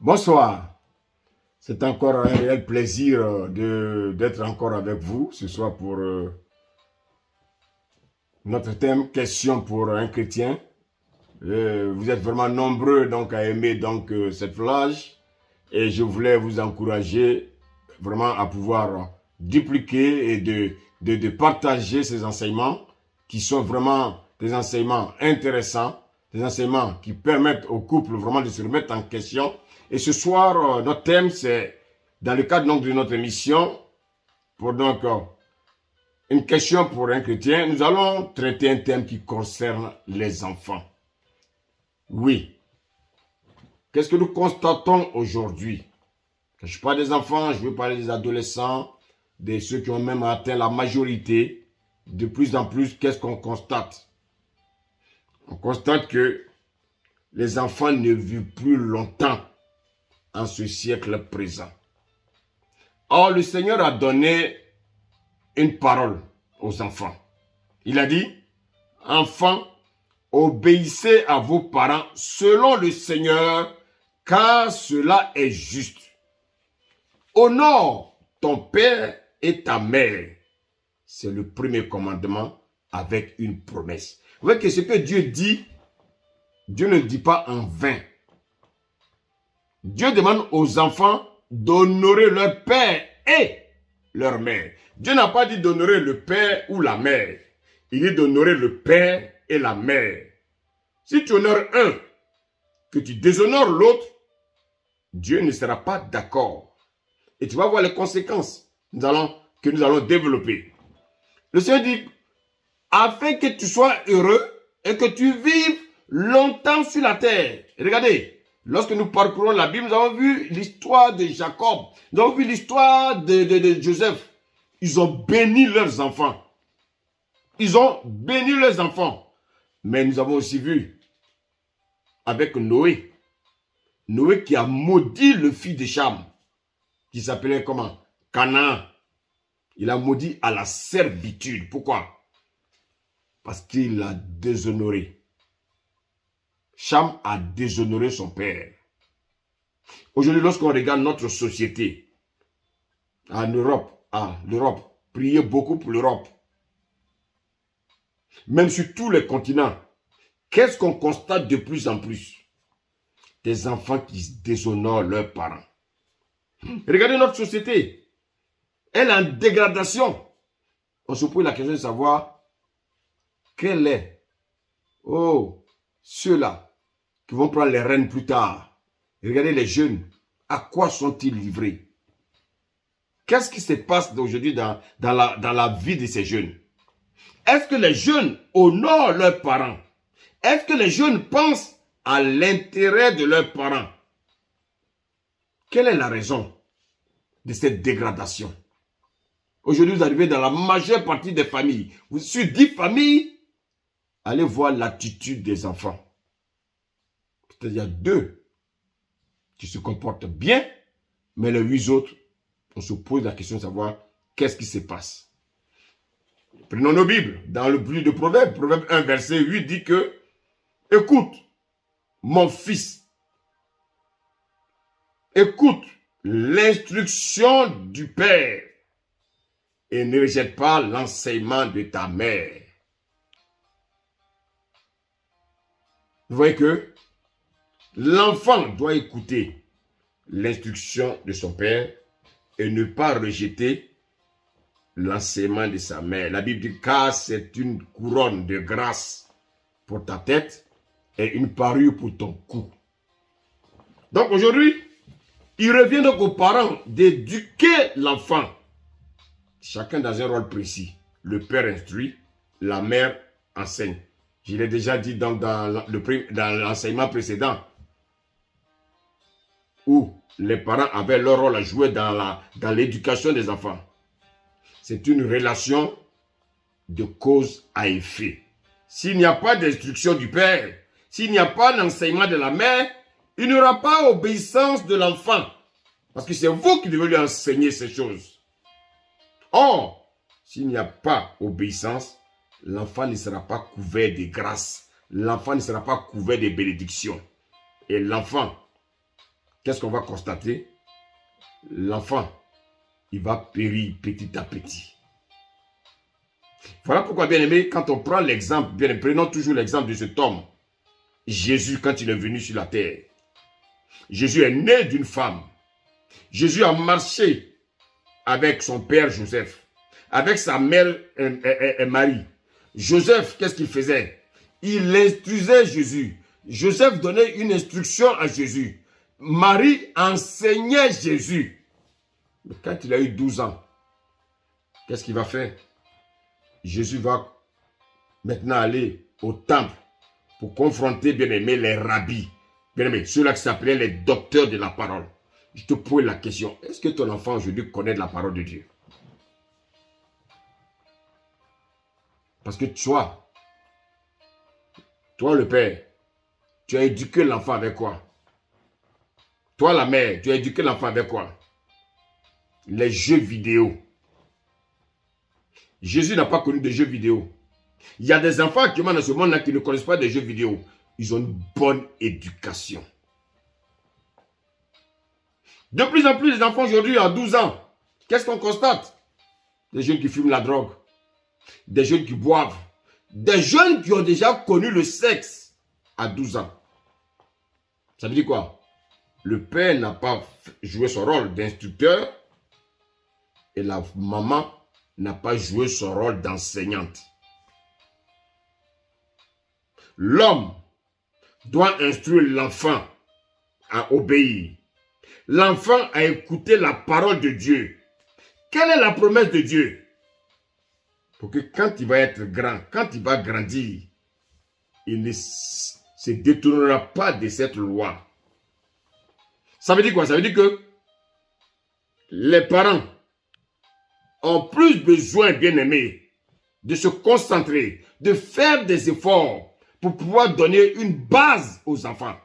Bonsoir. C'est encore un réel plaisir d'être encore avec vous ce soir pour notre thème question pour un chrétien. Vous êtes vraiment nombreux donc à aimer donc cette plage et je voulais vous encourager vraiment à pouvoir dupliquer et de partager ces enseignements qui sont vraiment des enseignements intéressants, des enseignements qui permettent au couple vraiment de se remettre en question. Et ce soir, notre thème, c'est, dans le cadre donc, de notre émission, pour donc une question pour un chrétien, nous allons traiter un thème qui concerne les enfants. Oui. Qu'est-ce que nous constatons aujourd'hui? Je ne parle pas des enfants, je veux parler des adolescents, de ceux qui ont même atteint la majorité. De plus en plus, qu'est-ce qu'on constate? On constate que les enfants ne vivent plus longtemps en ce siècle présent. Or, le Seigneur a donné une parole aux enfants. Il a dit, enfants, obéissez à vos parents selon le Seigneur, car cela est juste. Honore ton père et ta mère. C'est le premier commandement avec une promesse. Vous voyez que ce que Dieu dit, Dieu ne le dit pas en vain. Dieu demande aux enfants d'honorer leur père et leur mère. Dieu n'a pas dit d'honorer le père ou la mère. Il dit d'honorer le père et la mère. Si tu honores un, que tu déshonores l'autre, Dieu ne sera pas d'accord. Et tu vas voir les conséquences que nous allons développer. Le Seigneur dit, afin que tu sois heureux et que tu vives longtemps sur la terre. Et regardez, lorsque nous parcourons la Bible, nous avons vu l'histoire de Jacob. Nous avons vu l'histoire de Joseph. Ils ont béni leurs enfants. Ils ont béni leurs enfants. Mais nous avons aussi vu avec Noé. Noé qui a maudit le fils de Cham, qui s'appelait comment? Canaan. Il a maudit à la servitude. Pourquoi? Parce qu'il a déshonoré. Cham a déshonoré son père. Aujourd'hui, lorsqu'on regarde notre société, en Europe, l'Europe, priez beaucoup pour l'Europe. Même sur tous les continents, qu'est-ce qu'on constate de plus en plus? Des enfants qui déshonorent leurs parents. Regardez notre société. Elle est en dégradation. On se pose la question de savoir quel est, ceux-là qui vont prendre les rênes plus tard. Regardez les jeunes. À quoi sont-ils livrés? Qu'est-ce qui se passe aujourd'hui dans la vie de ces jeunes? Est-ce que les jeunes honorent leurs parents? Est-ce que les jeunes pensent à l'intérêt de leurs parents? Quelle est la raison de cette dégradation? Aujourd'hui, vous arrivez dans la majeure partie des familles. Sur 10 familles, allez voir l'attitude des enfants. Peut-être il y a 2 qui se comportent bien, mais les 8 autres, on se pose la question de savoir qu'est-ce qui se passe. Prenons nos Bibles. Dans le livre de Proverbes, Proverbe 1, verset 8 dit que « Écoute, mon fils, écoute l'instruction du Père et ne rejette pas l'enseignement de ta mère. » Vous voyez que l'enfant doit écouter l'instruction de son père et ne pas rejeter l'enseignement de sa mère. La Bible dit, car c'est une couronne de grâce pour ta tête et une parure pour ton cou. Donc aujourd'hui, il revient donc aux parents d'éduquer l'enfant. Chacun dans un rôle précis. Le père instruit, la mère enseigne. Je l'ai déjà dit donc dans l'enseignement précédent, où les parents avaient leur rôle à jouer dans l'éducation des enfants. C'est une relation de cause à effet. S'il n'y a pas d'instruction du père, s'il n'y a pas d'enseignement de la mère, il n'y aura pas obéissance de l'enfant. Parce que c'est vous qui devez lui enseigner ces choses. Or, s'il n'y a pas obéissance, l'enfant ne sera pas couvert de grâce. L'enfant ne sera pas couvert de bénédictions. Et l'enfant qu'est-ce qu'on va constater? L'enfant, il va périr petit à petit. Voilà pourquoi, bien aimé, quand on prend l'exemple, bien aimé, prenons toujours l'exemple de cet homme, Jésus, quand il est venu sur la terre. Jésus est né d'une femme. Jésus a marché avec son père Joseph, avec sa mère Marie. Joseph, qu'est-ce qu'il faisait? Il instruisait Jésus. Joseph donnait une instruction à Jésus. Marie enseignait Jésus. Mais quand il a eu 12 ans, qu'est-ce qu'il va faire? Jésus va maintenant aller au temple pour confronter, bien aimé, les rabbis. Bien aimé, ceux-là qui s'appelaient les docteurs de la parole. Je te pose la question, est-ce que ton enfant aujourd'hui connaît la parole de Dieu? Parce que toi le père, tu as éduqué l'enfant avec quoi? Toi la mère, tu as éduqué l'enfant avec quoi? Les jeux vidéo. Jésus n'a pas connu de jeux vidéo. Il y a des enfants actuellement dans ce monde-là qui ne connaissent pas des jeux vidéo. Ils ont une bonne éducation. De plus en plus, les enfants aujourd'hui, à 12 ans, qu'est-ce qu'on constate? Des jeunes qui fument la drogue, des jeunes qui boivent, des jeunes qui ont déjà connu le sexe à 12 ans. Ça veut dire quoi? Le père n'a pas joué son rôle d'instructeur et la maman n'a pas joué son rôle d'enseignante. L'homme doit instruire l'enfant à obéir. L'enfant a écouté la parole de Dieu. Quelle est la promesse de Dieu? Pour que quand il va être grand, quand il va grandir, il ne se détournera pas de cette loi. Ça veut dire quoi? Ça veut dire que les parents ont plus besoin, bien aimés, de se concentrer, de faire des efforts pour pouvoir donner une base aux enfants.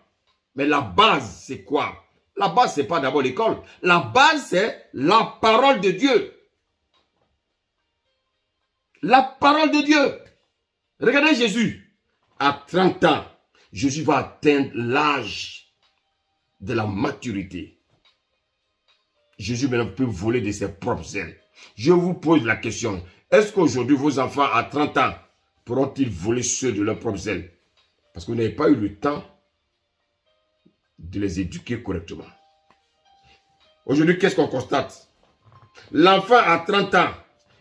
Mais la base, c'est quoi? La base, ce n'est pas d'abord l'école. La base, c'est la parole de Dieu. La parole de Dieu. Regardez Jésus. À 30 ans, Jésus va atteindre l'âge de la maturité. Jésus maintenant peut voler de ses propres ailes. Je vous pose la question. Est-ce qu'aujourd'hui, vos enfants à 30 ans pourront-ils voler ceux de leurs propres ailes? Parce que vous n'avez pas eu le temps de les éduquer correctement. Aujourd'hui, qu'est-ce qu'on constate? L'enfant à 30 ans,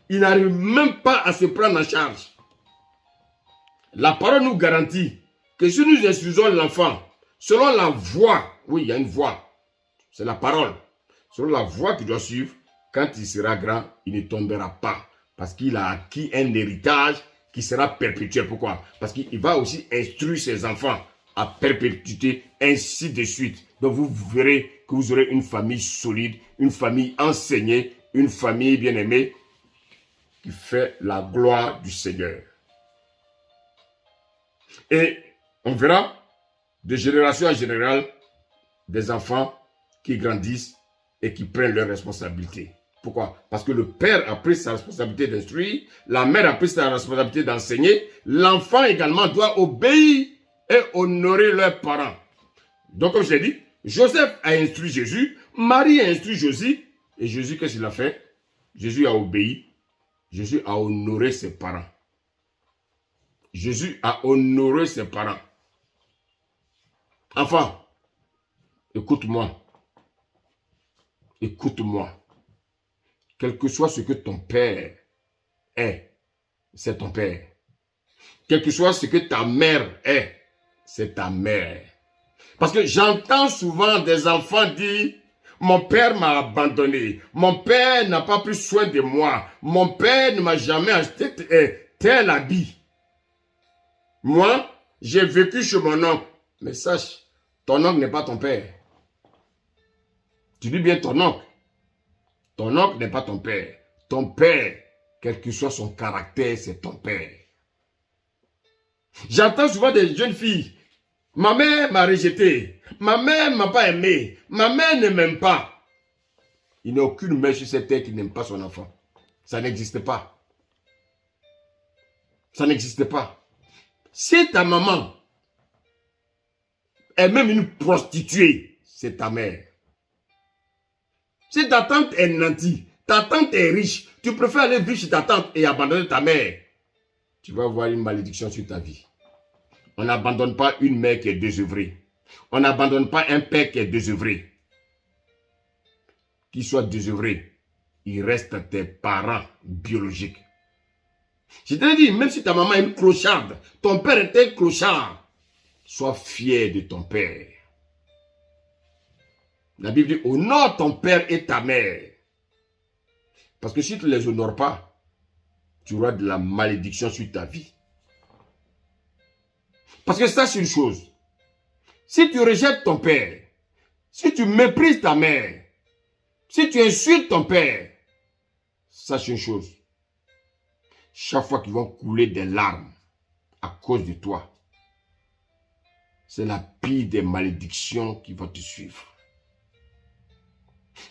il n'arrive même pas à se prendre en charge. La parole nous garantit que si nous instruisons l'enfant, selon la voie, oui, il y a une voie, c'est la parole, selon la voie qu'il doit suivre, quand il sera grand, il ne tombera pas. Parce qu'il a acquis un héritage qui sera perpétuel. Pourquoi? Parce qu'il va aussi instruire ses enfants à perpétuité, ainsi de suite. Donc vous verrez que vous aurez une famille solide, une famille enseignée, une famille bien-aimée qui fait la gloire du Seigneur. Et on verra de génération en génération des enfants qui grandissent et qui prennent leurs responsabilités. Pourquoi? Parce que le père a pris sa responsabilité d'instruire, la mère a pris sa responsabilité d'enseigner, l'enfant également doit obéir et honorer leurs parents. Donc comme je l'ai dit, Joseph a instruit Jésus, Marie a instruit Jésus, et Jésus, qu'est-ce qu'il a fait? Jésus a obéi, Jésus a honoré ses parents. Jésus a honoré ses parents. Enfant, écoute-moi. Écoute-moi. Quel que soit ce que ton père est, c'est ton père. Quel que soit ce que ta mère est, c'est ta mère. Parce que j'entends souvent des enfants dire, mon père m'a abandonné, mon père n'a pas pris soin de moi, mon père ne m'a jamais acheté tel habit. Moi, j'ai vécu chez mon oncle. Mais sache, ton oncle n'est pas ton père. Tu dis bien ton oncle. Ton oncle n'est pas ton père. Ton père, quel que soit son caractère, c'est ton père. J'entends souvent des jeunes filles. Ma mère m'a rejeté. Ma mère ne m'a pas aimé. Ma mère ne m'aime pas. Il n'y a aucune mère sur cette terre qui n'aime pas son enfant. Ça n'existe pas. Ça n'existe pas. Si ta maman est même une prostituée, c'est ta mère. Si ta tante est nantie, ta tante est riche, tu préfères aller vivre chez ta tante et abandonner ta mère. Tu vas avoir une malédiction sur ta vie. On n'abandonne pas une mère qui est désœuvrée. On n'abandonne pas un père qui est désœuvré. Qu'il soit désœuvré, il reste tes parents biologiques. Je te dis, même si ta maman est une clocharde, ton père était un clochard, sois fier de ton père. La Bible dit, honore ton père et ta mère. Parce que si tu ne les honores pas, tu auras de la malédiction sur ta vie. Parce que ça, c'est une chose. Si tu rejettes ton père, si tu méprises ta mère, si tu insultes ton père, sache une chose. Chaque fois qu'ils vont couler des larmes à cause de toi, c'est la pire des malédictions qui vont te suivre.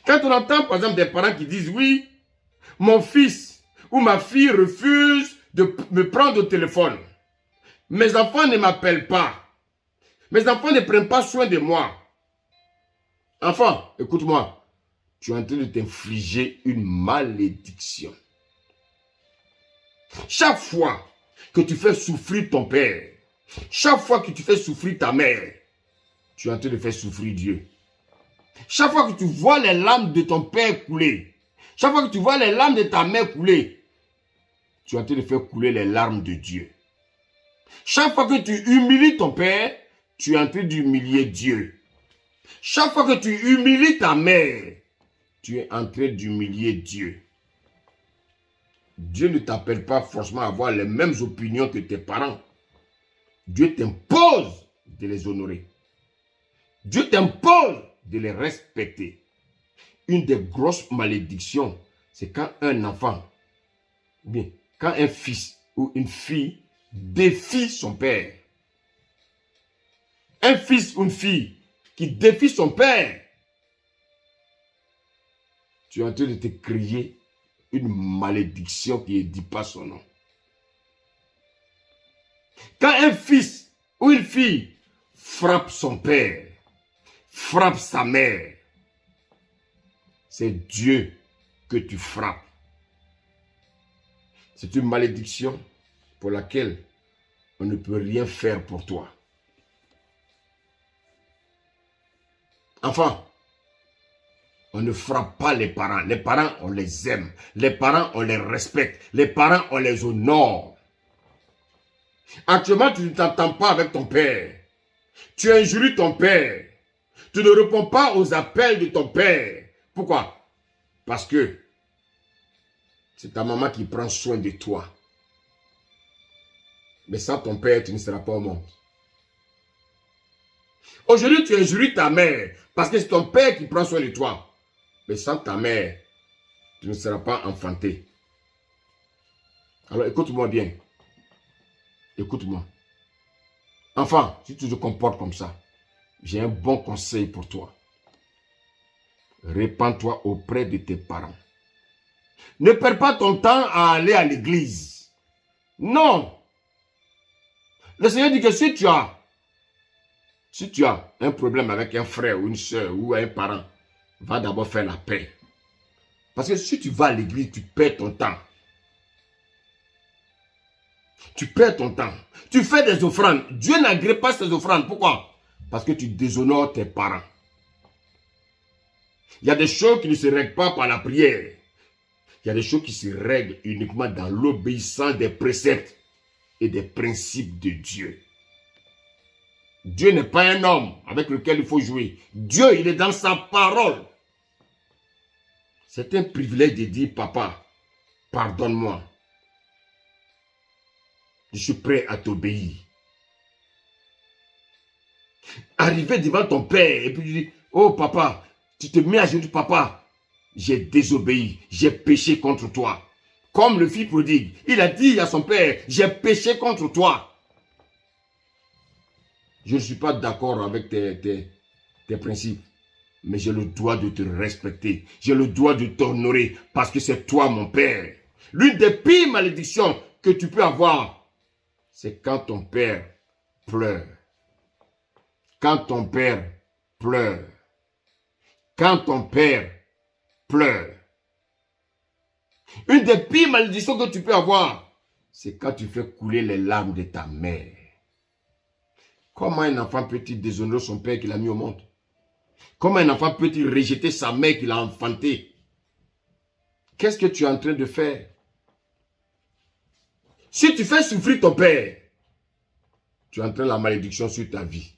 Quand on entend par exemple des parents qui disent, oui, mon fils ou ma fille refuse de me prendre au téléphone. Mes enfants ne m'appellent pas. Mes enfants ne prennent pas soin de moi. Enfant, écoute-moi. Tu es en train de t'infliger une malédiction. Chaque fois que tu fais souffrir ton père, chaque fois que tu fais souffrir ta mère, tu es en train de faire souffrir Dieu. Chaque fois que tu vois les larmes de ton père couler, chaque fois que tu vois les larmes de ta mère couler, tu es en train de faire couler les larmes de Dieu. Chaque fois que tu humilies ton père, tu es en train d'humilier Dieu. Chaque fois que tu humilies ta mère, tu es en train d'humilier Dieu. Dieu ne t'appelle pas forcément à avoir les mêmes opinions que tes parents. Dieu t'impose de les honorer. Dieu t'impose de les respecter. Une des grosses malédictions, c'est quand un enfant, ou bien quand un fils ou une fille défie son père. Un fils ou une fille qui défie son père, tu es en train de te créer une malédiction qui ne dit pas son nom. Quand un fils ou une fille frappe son père, frappe sa mère, c'est Dieu que tu frappes. C'est une malédiction pour laquelle on ne peut rien faire pour toi. Enfin, on ne frappe pas les parents. Les parents, on les aime. Les parents, on les respecte. Les parents, on les honore. Actuellement, tu ne t'entends pas avec ton père. Tu injures ton père. Tu ne réponds pas aux appels de ton père. Pourquoi? Parce que c'est ta maman qui prend soin de toi. Mais sans ton père, tu ne seras pas au monde. Aujourd'hui, tu injures ta mère parce que c'est ton père qui prend soin de toi. Mais sans ta mère, tu ne seras pas enfanté. Alors écoute-moi bien. Écoute-moi. Enfant, si tu te comportes comme ça, j'ai un bon conseil pour toi. Répands-toi auprès de tes parents. Ne perds pas ton temps à aller à l'église. Non. Le Seigneur dit que si tu as un problème avec un frère ou une soeur ou un parent, va d'abord faire la paix. Parce que si tu vas à l'église, tu perds ton temps. Tu perds ton temps. Tu fais des offrandes. Dieu n'agrée pas ces offrandes. Pourquoi? Parce que tu déshonores tes parents. Il y a des choses qui ne se règlent pas par la prière. Il y a des choses qui se règlent uniquement dans l'obéissance des préceptes et des principes de Dieu. Dieu n'est pas un homme avec lequel il faut jouer. Dieu, il est dans sa parole. C'est un privilège de dire, papa, pardonne-moi. Je suis prêt à t'obéir. Arriver devant ton père et puis tu dis, oh papa, tu te mets à genoux, papa, j'ai désobéi, j'ai péché contre toi. Comme le fils prodigue, il a dit à son père, j'ai péché contre toi. Je ne suis pas d'accord avec tes principes, mais j'ai le droit de te respecter. J'ai le droit de t'honorer parce que c'est toi mon père. L'une des pires malédictions que tu peux avoir, c'est quand ton père pleure. Quand ton père pleure. Quand ton père pleure. Une des pires malédictions que tu peux avoir, c'est quand tu fais couler les larmes de ta mère. Comment un enfant peut-il déshonorer son père qu'il a mis au monde? Comment un enfant peut-il rejeter sa mère qu'il a enfantée? Qu'est-ce que tu es en train de faire? Si tu fais souffrir ton père, tu entraînes la malédiction sur ta vie.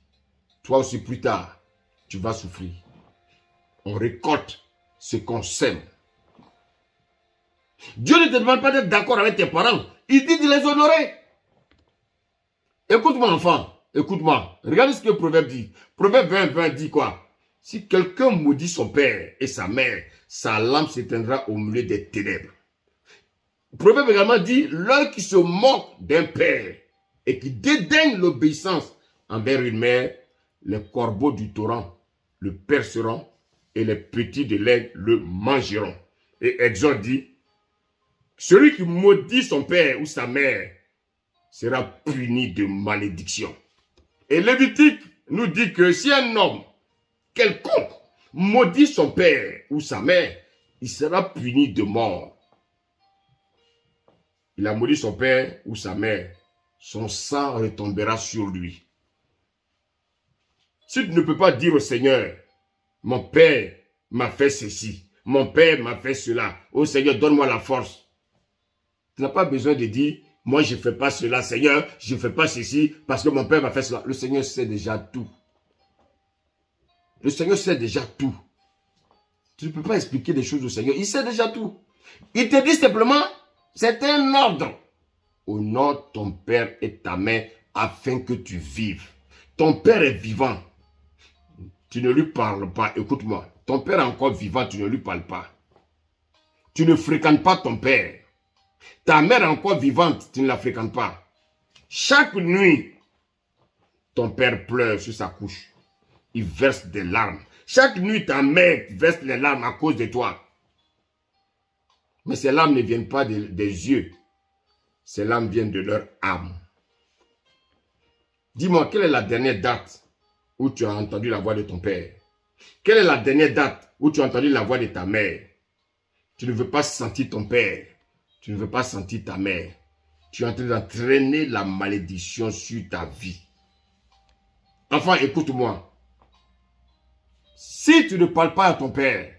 Toi aussi, plus tard, tu vas souffrir. On récolte ce qu'on sème. Dieu ne te demande pas d'être d'accord avec tes parents. Il dit de les honorer. Écoute-moi, enfant. Écoute-moi. Regarde ce que le Proverbe dit. Proverbe 20 dit quoi? Si quelqu'un maudit son père et sa mère, sa lampe s'éteindra au milieu des ténèbres. Le Proverbe également dit, l'un qui se moque d'un père et qui dédaigne l'obéissance envers une mère, les corbeaux du torrent le perceront et les petits de l'aigle le mangeront. Et Exode dit, celui qui maudit son père ou sa mère sera puni de malédiction. Et Lévitique nous dit que si un homme quelconque maudit son père ou sa mère, il sera puni de mort. Il a maudit son père ou sa mère, son sang retombera sur lui. Si tu ne peux pas dire au Seigneur, mon père m'a fait ceci, mon père m'a fait cela, oh Seigneur, donne-moi la force. Tu n'as pas besoin de dire, moi je ne fais pas cela, Seigneur, je ne fais pas ceci, parce que mon père m'a fait cela. Le Seigneur sait déjà tout. Le Seigneur sait déjà tout. Tu ne peux pas expliquer des choses au Seigneur, il sait déjà tout. Il te dit simplement, c'est un ordre. Honore ton père et ta mère afin que tu vives. Ton père est vivant. Tu ne lui parles pas. Écoute-moi. Ton père est encore vivant. Tu ne lui parles pas. Tu ne fréquentes pas ton père. Ta mère est encore vivante. Tu ne la fréquentes pas. Chaque nuit, ton père pleure sur sa couche. Il verse des larmes. Chaque nuit, ta mère verse les larmes à cause de toi. Mais ces larmes ne viennent pas des yeux. Ces larmes viennent de leur âme. Dis-moi, quelle est la dernière date où tu as entendu la voix de ton père? Quelle est la dernière date où tu as entendu la voix de ta mère? Tu ne veux pas sentir ton père. Tu ne veux pas sentir ta mère. Tu es en train d'entraîner la malédiction sur ta vie. Enfin, écoute-moi. Si tu ne parles pas à ton père,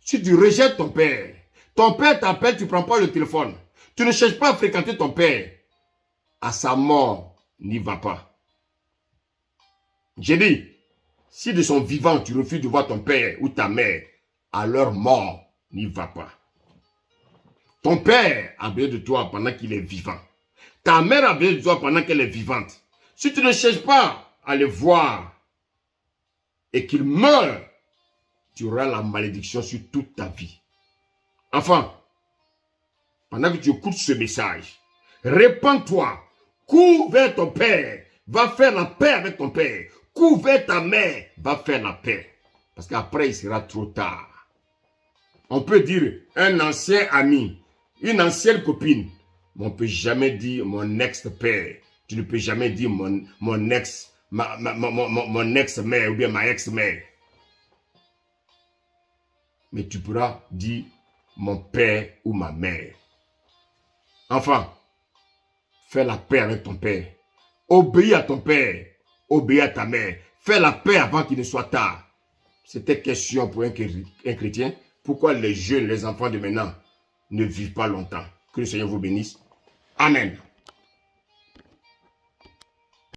si tu rejettes ton père t'appelle, tu ne prends pas le téléphone. Tu ne cherches pas à fréquenter ton père. À sa mort, n'y va pas. J'ai dit, si de son vivant, tu refuses de voir ton père ou ta mère, à leur mort, n'y va pas. Ton père a besoin de toi pendant qu'il est vivant. Ta mère a besoin de toi pendant qu'elle est vivante. Si tu ne cherches pas à les voir et qu'ils meurent, tu auras la malédiction sur toute ta vie. Enfin, pendant que tu écoutes ce message, répands-toi, cours vers ton père, va faire la paix avec ton père. Cours vers ta mère, va faire la paix. Parce qu'après, il sera trop tard. On peut dire un ancien ami, une ancienne copine. Mais on ne peut jamais dire mon ex-père. Tu ne peux jamais dire mon ex-mère ou bien ma ex-mère. Mais tu pourras dire mon père ou ma mère. Enfin, fais la paix avec ton père. Obéis à ton père. Obéis à ta mère. Fais la paix avant qu'il ne soit tard. C'était question pour un chrétien. Pourquoi les jeunes, les enfants de maintenant ne vivent pas longtemps? Que le Seigneur vous bénisse. Amen.